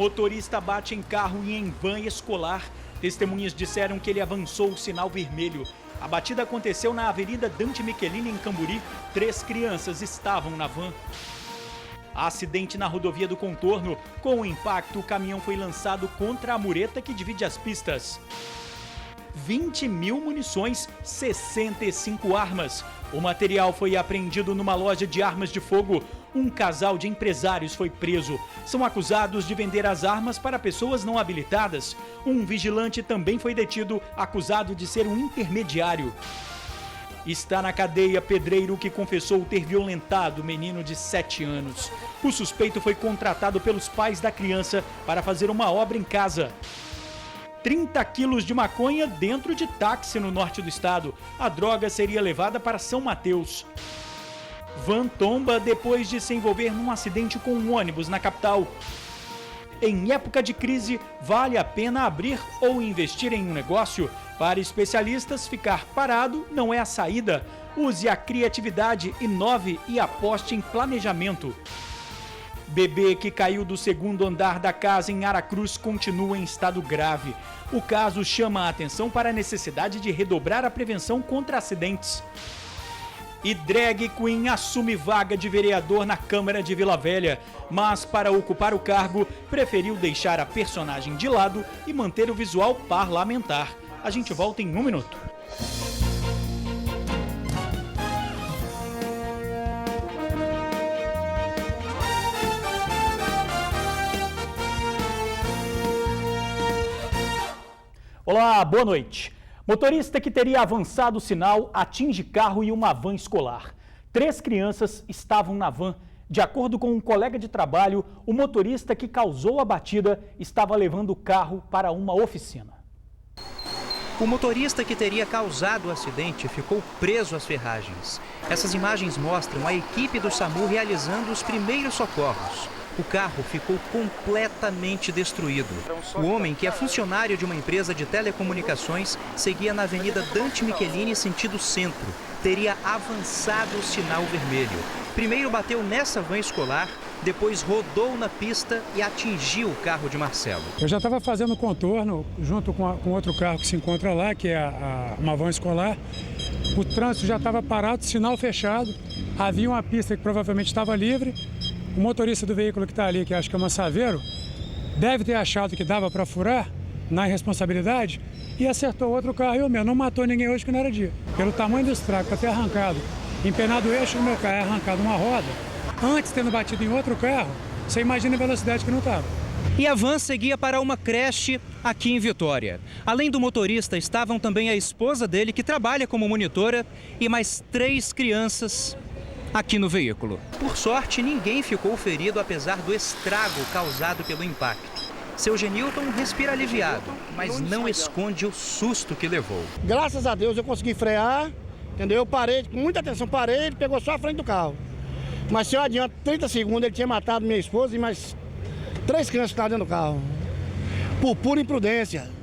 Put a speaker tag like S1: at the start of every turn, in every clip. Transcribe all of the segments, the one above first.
S1: Motorista bate em carro e em van escolar. Testemunhas disseram que ele avançou o sinal vermelho. A batida aconteceu na Avenida Dante Michelini, em Camburi. 3 crianças estavam na van. Acidente na rodovia do Contorno. Com o impacto, o caminhão foi lançado contra a mureta que divide as pistas. 20 mil munições, 65 armas. O material foi apreendido numa loja de armas de fogo. Um casal de empresários foi preso. São acusados de vender as armas para pessoas não habilitadas. Um vigilante também foi detido, acusado de ser um intermediário. Está na cadeia pedreiro que confessou ter violentado o menino de 7 anos. O suspeito foi contratado pelos pais da criança para fazer uma obra em casa. 30 quilos de maconha dentro de táxi no norte do estado. A droga seria levada para São Mateus. Van tomba depois de se envolver num acidente com um ônibus na capital. Em época de crise, vale a pena abrir ou investir em um negócio? Para especialistas, ficar parado não é a saída. Use a criatividade, inove e aposte em planejamento. Bebê que caiu do 2º andar da casa em Aracruz continua em estado grave. O caso chama a atenção para a necessidade de redobrar a prevenção contra acidentes. E drag queen assume vaga de vereador na Câmara de Vila Velha, mas para ocupar o cargo, preferiu deixar a personagem de lado e manter o visual parlamentar. A gente volta em 1 minuto. Olá, boa noite. Motorista que teria avançado o sinal atinge carro e uma van escolar. 3 crianças estavam na van. De acordo com um colega de trabalho, o motorista que causou a batida estava levando o carro para uma oficina.
S2: O motorista que teria causado o acidente ficou preso às ferragens. Essas imagens mostram a equipe do SAMU realizando os primeiros socorros. O carro ficou completamente destruído. O homem, que é funcionário de uma empresa de telecomunicações, seguia na Avenida Dante Michelini, sentido centro. Teria avançado o sinal vermelho. Primeiro bateu nessa van escolar, depois rodou na pista e atingiu o carro de Marcelo.
S3: Eu já estava fazendo contorno junto com outro carro que se encontra lá, que é uma van escolar. O trânsito já estava parado, sinal fechado. Havia uma pista que provavelmente estava livre. O motorista do veículo que está ali, que acho que é uma Saveiro, deve ter achado que dava para furar na irresponsabilidade e acertou outro carro. E o meu não matou ninguém hoje, que não era dia. Pelo tamanho do estrago, para ter arrancado, empenado o eixo do meu carro, arrancado uma roda, antes tendo batido em outro carro, você imagina a velocidade que não estava.
S2: E a van seguia para uma creche aqui em Vitória. Além do motorista, estavam também a esposa dele, que trabalha como monitora, e mais 3 crianças aqui no veículo. Por sorte, ninguém ficou ferido, apesar do estrago causado pelo impacto. Seu Genilton respira aliviado, mas não esconde o susto que levou.
S4: Graças a Deus eu consegui frear, entendeu? Eu parei, com muita atenção, parei, ele pegou só a frente do carro. Mas se eu adianto 30 segundos, ele tinha matado minha esposa e mais 3 crianças que estavam dentro do carro. Por pura imprudência.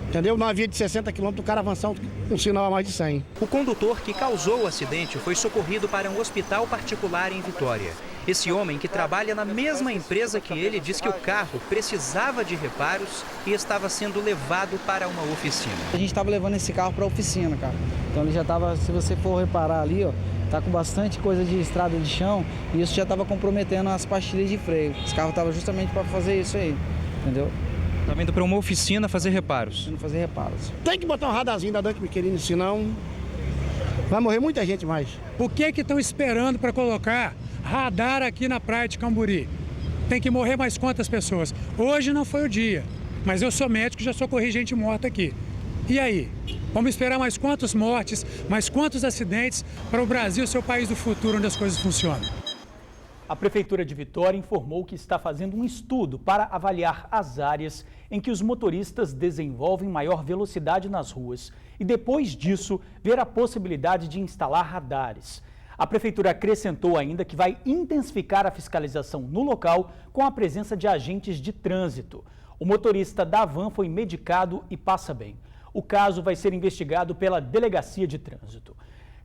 S4: Entendeu? Numa via de 60 km, o cara avançar um sinal a mais de 100.
S2: O condutor que causou o acidente foi socorrido para um hospital particular em Vitória. Esse homem, que trabalha na mesma empresa que ele, diz que o carro precisava de reparos e estava sendo levado para uma oficina.
S5: A gente estava levando esse carro para a oficina, cara. Então ele já estava, se você for reparar ali, ó, tá com bastante coisa de estrada de chão e isso já estava comprometendo as pastilhas de freio. Esse carro estava justamente para fazer isso aí, entendeu?
S2: Tá vindo para uma oficina fazer reparos.
S5: Fazer reparos.
S4: Tem que botar um radarzinho da Dante Michelini, senão vai morrer muita gente mais.
S3: O que estão esperando para colocar radar aqui na praia de Camburi? Tem que morrer mais quantas pessoas? Hoje não foi o dia, mas eu sou médico e já socorri gente morta aqui. E aí? Vamos esperar mais quantas mortes, mais quantos acidentes para o Brasil ser o país do futuro onde as coisas funcionam?
S1: A Prefeitura de Vitória informou que está fazendo um estudo para avaliar as áreas em que os motoristas desenvolvem maior velocidade nas ruas e, depois disso, ver a possibilidade de instalar radares. A Prefeitura acrescentou ainda que vai intensificar a fiscalização no local com a presença de agentes de trânsito. O motorista da van foi medicado e passa bem. O caso vai ser investigado pela Delegacia de Trânsito.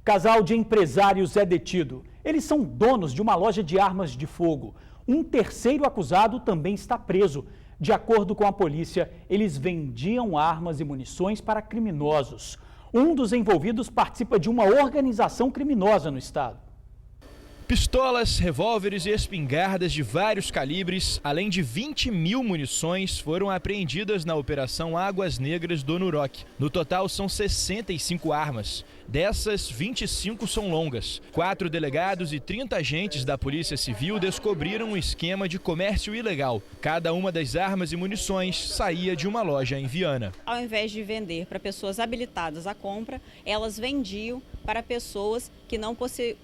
S1: Casal de empresários é detido. Eles são donos de uma loja de armas de fogo. Um terceiro acusado também está preso. De acordo com a polícia, eles vendiam armas e munições para criminosos. Um dos envolvidos participa de uma organização criminosa no estado.
S6: Pistolas, revólveres e espingardas de vários calibres, além de 20 mil munições, foram apreendidas na Operação Águas Negras do Nuroc. No total, são 65 armas. Dessas, 25 são longas. 4 delegados e 30 agentes da Polícia Civil descobriram um esquema de comércio ilegal. Cada uma das armas e munições saía de uma loja em Viana.
S7: Ao invés de vender para pessoas habilitadas à compra, elas vendiam para pessoas que não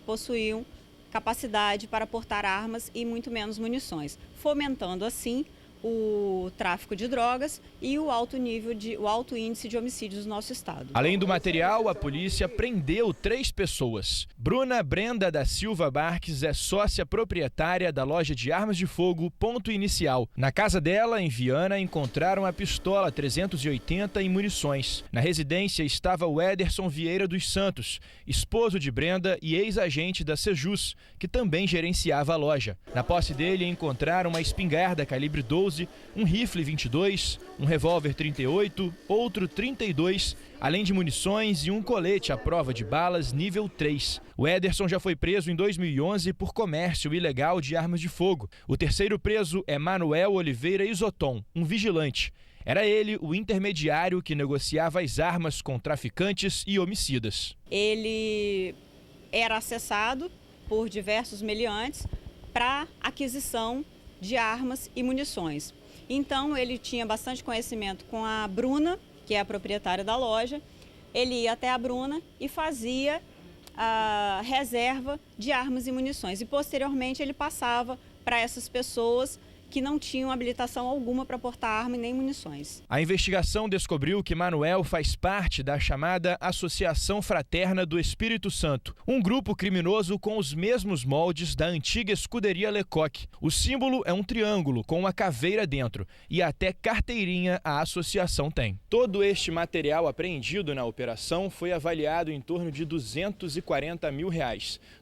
S7: possuíam capacidade para portar armas e muito menos munições, fomentando assim o tráfico de drogas e o alto índice de homicídios no nosso estado.
S6: Além do material, a polícia prendeu 3 pessoas. Bruna Brenda da Silva Marques é sócia proprietária da loja de armas de fogo Ponto Inicial. Na casa dela, em Viana, encontraram a pistola 380 e munições. Na residência estava o Ederson Vieira dos Santos, esposo de Brenda e ex-agente da Sejus, que também gerenciava a loja. Na posse dele encontraram uma espingarda calibre 12, um rifle 22, um revólver 38, outro 32, além de munições e um colete à prova de balas nível 3. O Ederson já foi preso em 2011 por comércio ilegal de armas de fogo. O terceiro preso é Manuel Oliveira Isoton, um vigilante. Era ele o intermediário que negociava as armas com traficantes e homicidas.
S7: Ele era acessado por diversos meliantes para aquisição de armas e munições. Então ele tinha bastante conhecimento com a Bruna, que é a proprietária da loja. Ele ia até a Bruna e fazia a reserva de armas e munições. E posteriormente ele passava para essas pessoas que não tinham habilitação alguma para portar arma e nem munições.
S6: A investigação descobriu que Manuel faz parte da chamada Associação Fraterna do Espírito Santo, um grupo criminoso com os mesmos moldes da antiga escuderia Lecoq. O símbolo é um triângulo com uma caveira dentro e até carteirinha a associação tem. Todo este material apreendido na operação foi avaliado em torno de R$240 mil.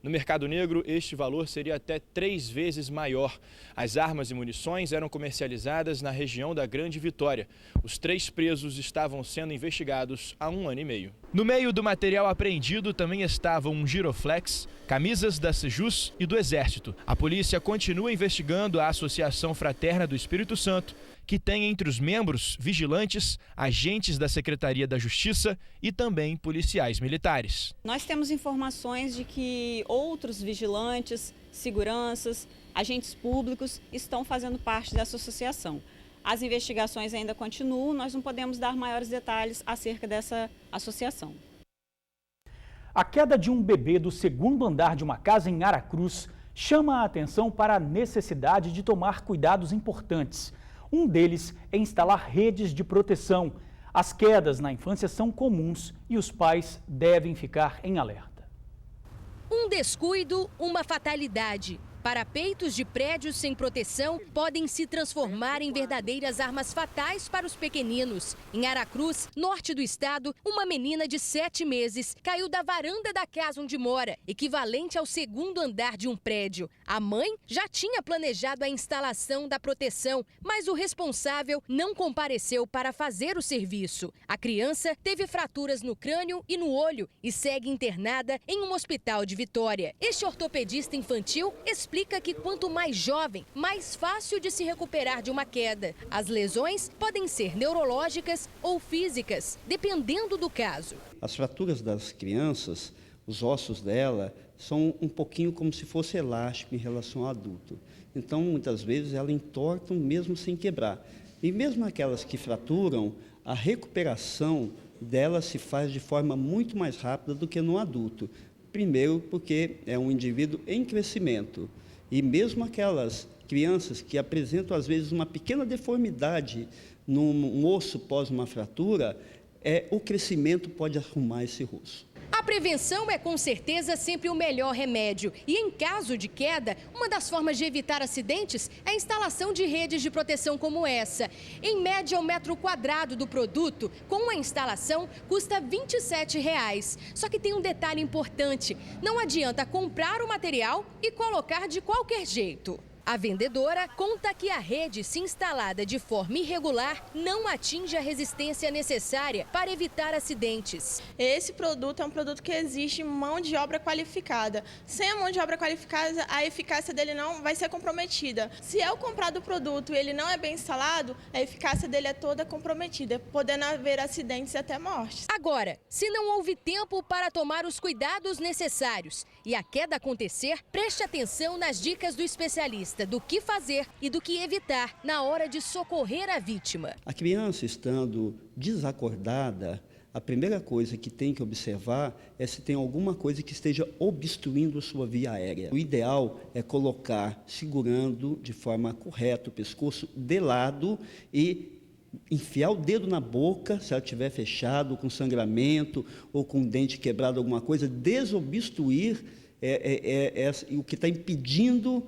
S6: No mercado negro, este valor seria até 3 vezes maior. As armas e munições eram comercializadas na região da Grande Vitória. Os 3 presos estavam sendo investigados há 1 ano e meio. No meio do material apreendido também estavam um giroflex, camisas da Sejus e do Exército. A polícia continua investigando a Associação Fraterna do Espírito Santo, que tem entre os membros vigilantes, agentes da Secretaria da Justiça e também policiais militares.
S7: Nós temos informações de que outros vigilantes, seguranças, agentes públicos estão fazendo parte dessa associação. As investigações ainda continuam, nós não podemos dar maiores detalhes acerca dessa associação.
S1: A queda de um bebê do 2º andar de uma casa em Aracruz chama a atenção para a necessidade de tomar cuidados importantes. Um deles é instalar redes de proteção. As quedas na infância são comuns e os pais devem ficar em alerta.
S8: Um descuido, uma fatalidade. Parapeitos de prédios sem proteção podem se transformar em verdadeiras armas fatais para os pequeninos. Em Aracruz, norte do estado, uma menina de 7 meses caiu da varanda da casa onde mora, equivalente ao 2º andar de um prédio. A mãe já tinha planejado a instalação da proteção, mas o responsável não compareceu para fazer o serviço. A criança teve fraturas no crânio e no olho e segue internada em um hospital de Vitória. Este ortopedista infantil explica que quanto mais jovem, mais fácil de se recuperar de uma queda. As lesões podem ser neurológicas ou físicas, dependendo do caso.
S9: As fraturas das crianças, os ossos dela, são um pouquinho como se fosse elástico em relação ao adulto. Então, muitas vezes, elas entortam mesmo sem quebrar. E mesmo aquelas que fraturam, a recuperação delas se faz de forma muito mais rápida do que no adulto. Primeiro, porque é um indivíduo em crescimento. E mesmo aquelas crianças que apresentam, às vezes, uma pequena deformidade num osso pós uma fratura, o crescimento pode arrumar esse osso.
S8: A prevenção é, com certeza, sempre o melhor remédio. E, em caso de queda, uma das formas de evitar acidentes é a instalação de redes de proteção como essa. Em média, o metro quadrado do produto, com a instalação, custa R$ 27. Só que tem um detalhe importante: não adianta comprar o material e colocar de qualquer jeito. A vendedora conta que a rede, se instalada de forma irregular, não atinge a resistência necessária para evitar acidentes.
S10: Esse produto é um produto que exige mão de obra qualificada. Sem a mão de obra qualificada, a eficácia dele não vai ser comprometida. Se é o comprado produto e ele não é bem instalado, a eficácia dele é toda comprometida, podendo haver acidentes e até mortes.
S8: Agora, se não houve tempo para tomar os cuidados necessários e a queda acontecer, preste atenção nas dicas do especialista do que fazer e do que evitar na hora de socorrer a vítima.
S9: A criança estando desacordada, a primeira coisa que tem que observar é se tem alguma coisa que esteja obstruindo sua via aérea. O ideal é colocar segurando de forma correta o pescoço de lado e enfiar o dedo na boca, se ela estiver fechado, com sangramento ou com dente quebrado, alguma coisa, desobstruir o que está impedindo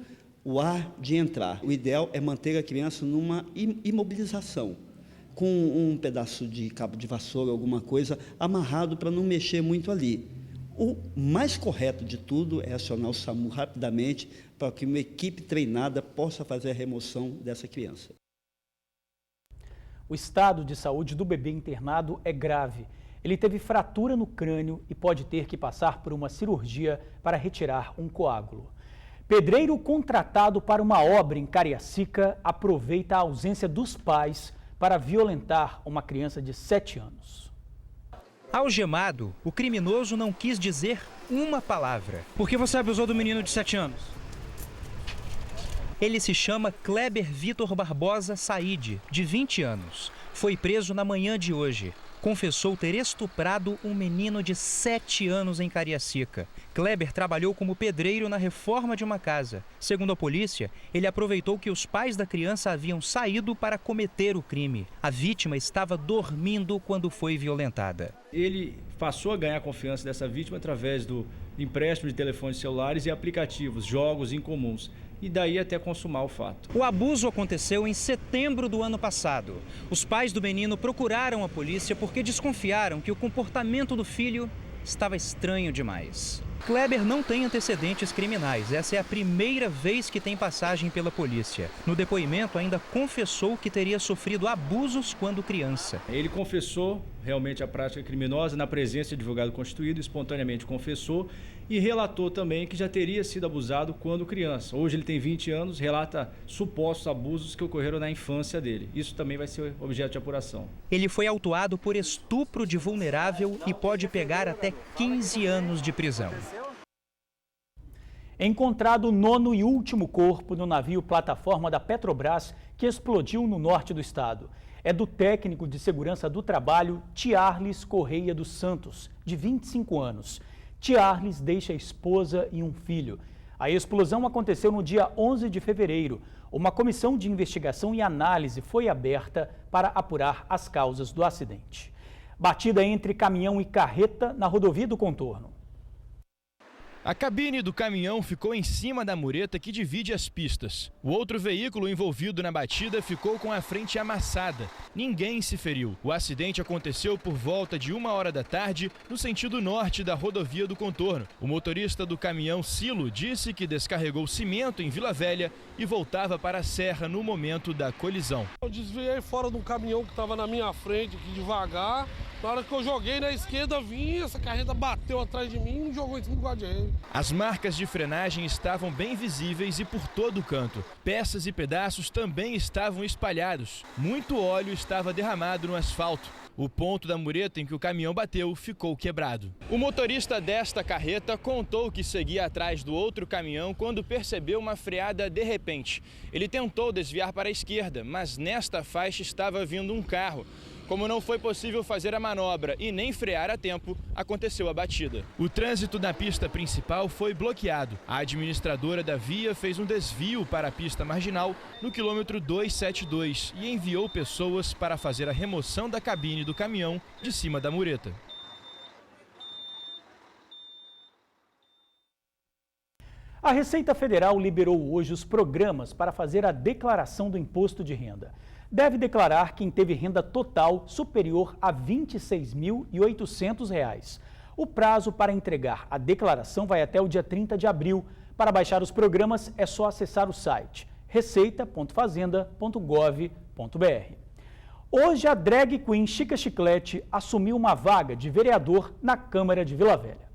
S9: o ar de entrar. O ideal é manter a criança numa imobilização, com um pedaço de cabo de vassoura, alguma coisa, amarrado para não mexer muito ali. O mais correto de tudo é acionar o SAMU rapidamente para que uma equipe treinada possa fazer a remoção dessa criança.
S1: O estado de saúde do bebê internado é grave. Ele teve fratura no crânio e pode ter que passar por uma cirurgia para retirar um coágulo. Pedreiro contratado para uma obra em Cariacica aproveita a ausência dos pais para violentar uma criança de 7 anos.
S2: Algemado, o criminoso não quis dizer uma palavra. Por que você abusou do menino de 7 anos? Ele se chama Kleber Vitor Barbosa Saide, de 20 anos. Foi preso na manhã de hoje. Confessou ter estuprado um menino de 7 anos em Cariacica. Kleber trabalhou como pedreiro na reforma de uma casa. Segundo a polícia, ele aproveitou que os pais da criança haviam saído para cometer o crime. A vítima estava dormindo quando foi violentada.
S11: Ele passou a ganhar a confiança dessa vítima através do empréstimo de telefones celulares e aplicativos, jogos incomuns. E daí até consumar o fato.
S2: O abuso aconteceu em setembro do ano passado. Os pais do menino procuraram a polícia porque desconfiaram que o comportamento do filho estava estranho demais. Kleber não tem antecedentes criminais. Essa é a primeira vez que tem passagem pela polícia. No depoimento, ainda confessou que teria sofrido abusos quando criança.
S11: Ele confessou realmente a prática criminosa na presença de advogado constituído, espontaneamente confessou e relatou também que já teria sido abusado quando criança. Hoje ele tem 20 anos, relata supostos abusos que ocorreram na infância dele. Isso também vai ser objeto de apuração.
S2: Ele foi autuado por estupro de vulnerável e pode pegar até 15 anos de prisão.
S1: Encontrado o 9º e último corpo no navio plataforma da Petrobras que explodiu no norte do estado. É do técnico de segurança do trabalho, Tiarles Correia dos Santos, de 25 anos. Tiarles deixa a esposa e um filho. A explosão aconteceu no dia 11 de fevereiro. Uma comissão de investigação e análise foi aberta para apurar as causas do acidente. Batida entre caminhão e carreta na rodovia do Contorno.
S6: A cabine do caminhão ficou em cima da mureta que divide as pistas. O outro veículo envolvido na batida ficou com a frente amassada. Ninguém se feriu. O acidente aconteceu por volta de 1h da tarde, no sentido norte da rodovia do Contorno. O motorista do caminhão Silo disse que descarregou cimento em Vila Velha e voltava para a Serra no momento da colisão.
S12: Eu desviei fora de um caminhão que estava na minha frente aqui devagar. Na hora que eu joguei na esquerda, essa carreta bateu atrás de mim e jogou em cima do guarda-reio.
S6: As marcas de frenagem estavam bem visíveis e por todo o canto. Peças e pedaços também estavam espalhados. Muito óleo estava derramado no asfalto. O ponto da mureta em que o caminhão bateu ficou quebrado. O motorista desta carreta contou que seguia atrás do outro caminhão quando percebeu uma freada de repente. Ele tentou desviar para a esquerda, mas nesta faixa estava vindo um carro. Como não foi possível fazer a manobra e nem frear a tempo, aconteceu a batida. O trânsito na pista principal foi bloqueado. A administradora da via fez um desvio para a pista marginal no quilômetro 272 e enviou pessoas para fazer a remoção da cabine do caminhão de cima da mureta.
S1: A Receita Federal liberou hoje os programas para fazer a declaração do imposto de renda. Deve declarar quem teve renda total superior a R$ 26.800. O prazo para entregar a declaração vai até o dia 30 de abril. Para baixar os programas é só acessar o site receita.fazenda.gov.br. Hoje a drag queen Chica Chiclete assumiu uma vaga de vereador na Câmara de Vila Velha.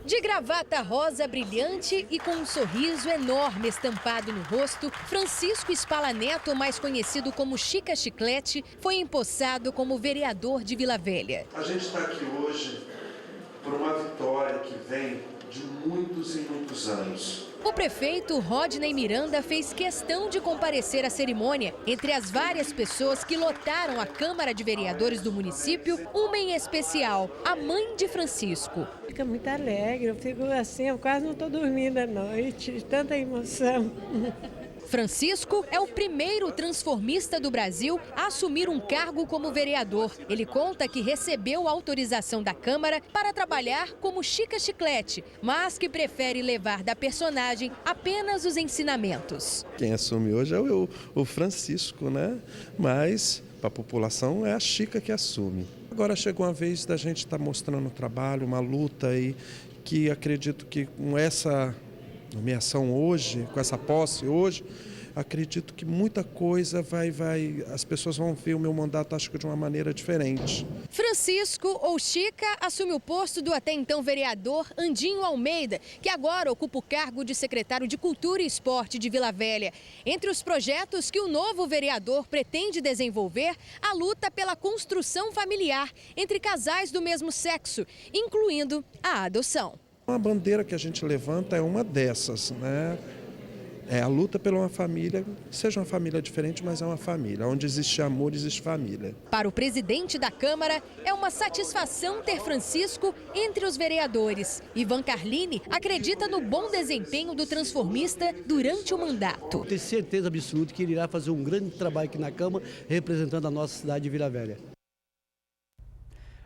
S8: De gravata rosa brilhante e com um sorriso enorme estampado no rosto, Francisco Spala Neto, mais conhecido como Chica Chiclete, foi empossado como vereador de Vila Velha.
S13: A gente está aqui hoje por uma vitória que vem de muitos e muitos anos.
S8: O prefeito Rodney Miranda fez questão de comparecer à cerimônia. Entre as várias pessoas que lotaram a Câmara de Vereadores do município, uma em especial, a mãe de Francisco.
S14: Fica muito alegre, eu fico assim, eu quase não estou dormindo à noite, de tanta emoção.
S8: Francisco é o primeiro transformista do Brasil a assumir um cargo como vereador. Ele conta que recebeu autorização da Câmara para trabalhar como Chica Chiclete, mas que prefere levar da personagem apenas os ensinamentos.
S13: Quem assume hoje é o Francisco, né? Mas para a população é a Chica que assume. Agora chegou a vez da gente estar mostrando o trabalho, uma luta aí, que acredito que com essa nomeação hoje, com essa posse hoje, acredito que muita coisa as pessoas vão ver o meu mandato, acho que de uma maneira diferente.
S8: Francisco, ou Chica, assume o posto do até então vereador Andinho Almeida, que agora ocupa o cargo de secretário de Cultura e Esporte de Vila Velha. Entre os projetos que o novo vereador pretende desenvolver, a luta pela construção familiar entre casais do mesmo sexo, incluindo a adoção.
S13: Uma bandeira que a gente levanta é uma dessas, né? É a luta pela uma família, seja uma família diferente, mas é uma família. Onde existe amor, existe família.
S8: Para o presidente da Câmara, é uma satisfação ter Francisco entre os vereadores. Ivan Carlini acredita no bom desempenho do transformista durante o mandato.
S15: Tenho certeza absoluta que ele irá fazer um grande trabalho aqui na Câmara, representando a nossa cidade de Vila Velha.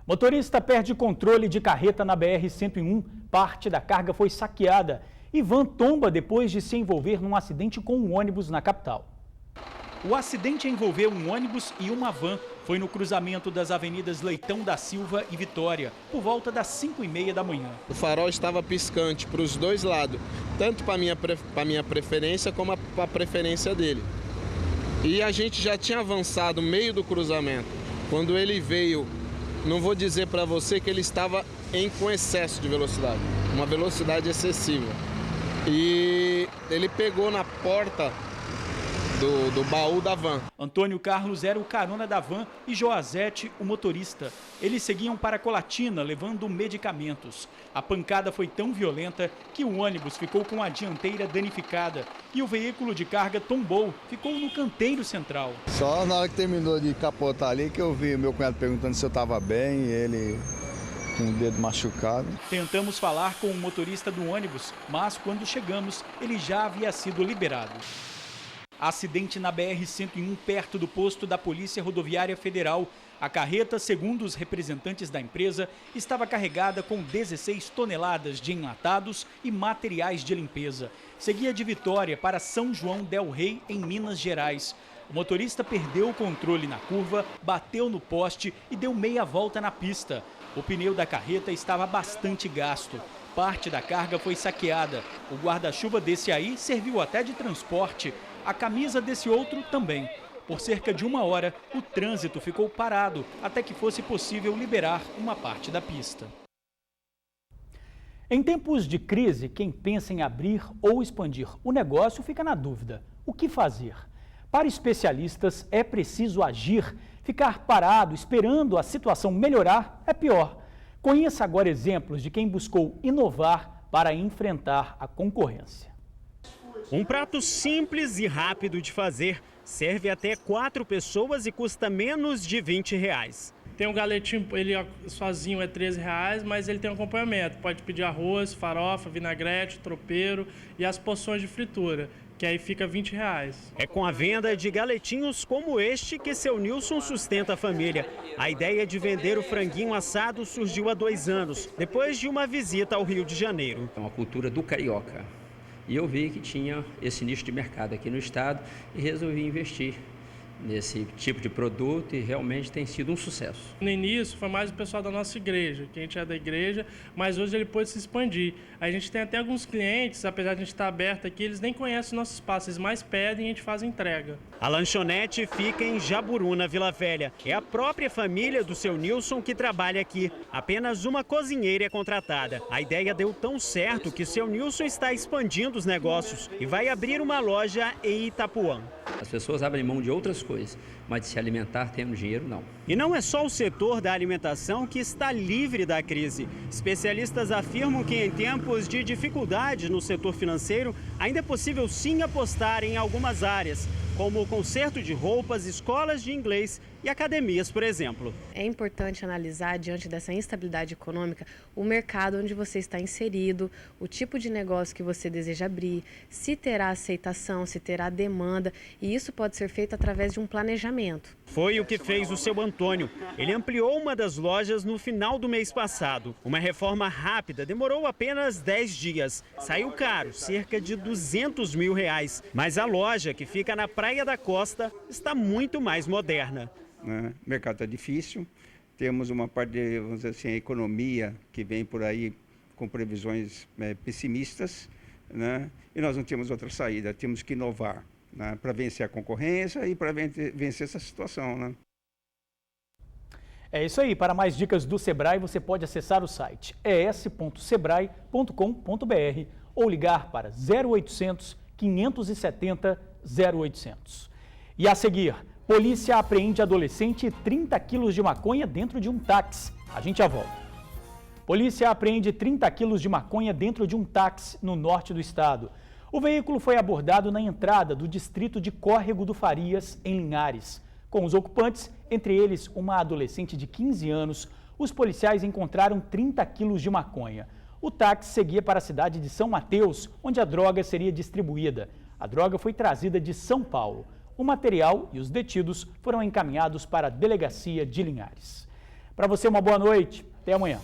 S1: Motorista perde controle de carreta na BR-101. Parte da carga foi saqueada. Ivan tomba depois de se envolver num acidente com um ônibus na capital. O acidente envolveu um ônibus e uma van. Foi no cruzamento das avenidas Leitão da Silva e Vitória, por volta das 5h30 da manhã.
S16: O farol estava piscante para os dois lados, tanto para a minha preferência como para a preferência dele. E a gente já tinha avançado no meio do cruzamento. Quando ele veio, não vou dizer para você que ele estava com excesso de velocidade, uma velocidade excessiva. E ele pegou na porta do baú da van.
S1: Antônio Carlos era o carona da van e Joazete, o motorista. Eles seguiam para Colatina, levando medicamentos. A pancada foi tão violenta que o ônibus ficou com a dianteira danificada e o veículo de carga tombou, ficou no canteiro central.
S17: Só na hora que terminou de capotar ali que eu vi meu cunhado perguntando se eu estava bem, e ele com o dedo machucado.
S1: Tentamos falar com o motorista do ônibus, mas quando chegamos, ele já havia sido liberado. Acidente na BR-101, perto do posto da Polícia Rodoviária Federal. A carreta, segundo os representantes da empresa, estava carregada com 16 toneladas de enlatados e materiais de limpeza. Seguia de Vitória para São João del Rei, em Minas Gerais. O motorista perdeu o controle na curva, bateu no poste e deu meia volta na pista. O pneu da carreta estava bastante gasto. Parte da carga foi saqueada. O guarda-chuva desse aí serviu até de transporte. A camisa desse outro também. Por cerca de 1 hora, o trânsito ficou parado até que fosse possível liberar uma parte da pista. Em tempos de crise, quem pensa em abrir ou expandir o negócio fica na dúvida. O que fazer? Para especialistas, é preciso agir. Ficar parado esperando a situação melhorar é pior. Conheça agora exemplos de quem buscou inovar para enfrentar a concorrência.
S18: Um prato simples e rápido de fazer, serve até 4 pessoas e custa menos de R$20.
S19: Tem um galetinho, ele sozinho é R$13, mas ele tem um acompanhamento. Pode pedir arroz, farofa, vinagrete, tropeiro e as porções de fritura, que aí fica R$20.
S18: É com a venda de galetinhos como este que seu Nilson sustenta a família. A ideia de vender o franguinho assado surgiu há 2 anos, depois de uma visita ao Rio de Janeiro.
S20: É uma cultura do carioca. E eu vi que tinha esse nicho de mercado aqui no estado e resolvi investir nesse tipo de produto e realmente tem sido um sucesso.
S19: No início foi mais o pessoal da nossa igreja, que a gente é da igreja, mas hoje ele pôde se expandir. A gente tem até alguns clientes, apesar de a gente estar aberto aqui, eles nem conhecem o nosso espaço, eles mais pedem e a gente faz a entrega.
S18: A lanchonete fica em Jaburuna, Vila Velha. É a própria família do seu Nilson que trabalha aqui. Apenas uma cozinheira é contratada. A ideia deu tão certo que seu Nilson está expandindo os negócios e vai abrir uma loja em Itapuã.
S20: As pessoas abrem mão de outras coisas, mas de se alimentar tendo dinheiro, não.
S18: E não é só o setor da alimentação que está livre da crise. Especialistas afirmam que em tempos de dificuldade no setor financeiro, ainda é possível sim apostar em algumas áreas, como o conserto de roupas, escolas de inglês e academias, por exemplo.
S21: É importante analisar, diante dessa instabilidade econômica, o mercado onde você está inserido, o tipo de negócio que você deseja abrir, se terá aceitação, se terá demanda, e isso pode ser feito através de um planejamento.
S18: Foi o que fez o seu Antônio. Ele ampliou uma das lojas no final do mês passado. Uma reforma rápida demorou apenas 10 dias. Saiu caro, cerca de R$200 mil. Mas a loja, que fica na Praia da Costa, está muito mais moderna.
S22: O mercado está difícil, temos uma parte, vamos dizer assim, a economia que vem por aí com previsões pessimistas, né? E nós não temos outra saída, temos que inovar, né? Para vencer a concorrência e para vencer essa situação, né?
S1: É isso aí, para mais dicas do Sebrae você pode acessar o site es.sebrae.com.br ou ligar para 0800 570 0800. E a seguir, polícia apreende adolescente e 30 quilos de maconha dentro de um táxi. A gente já volta. Polícia apreende 30 quilos de maconha dentro de um táxi no norte do estado. O veículo foi abordado na entrada do distrito de Córrego do Farias, em Linhares. Com os ocupantes, entre eles uma adolescente de 15 anos, os policiais encontraram 30 quilos de maconha. O táxi seguia para a cidade de São Mateus, onde a droga seria distribuída. A droga foi trazida de São Paulo. O material e os detidos foram encaminhados para a delegacia de Linhares. Para você, uma boa noite. Até amanhã.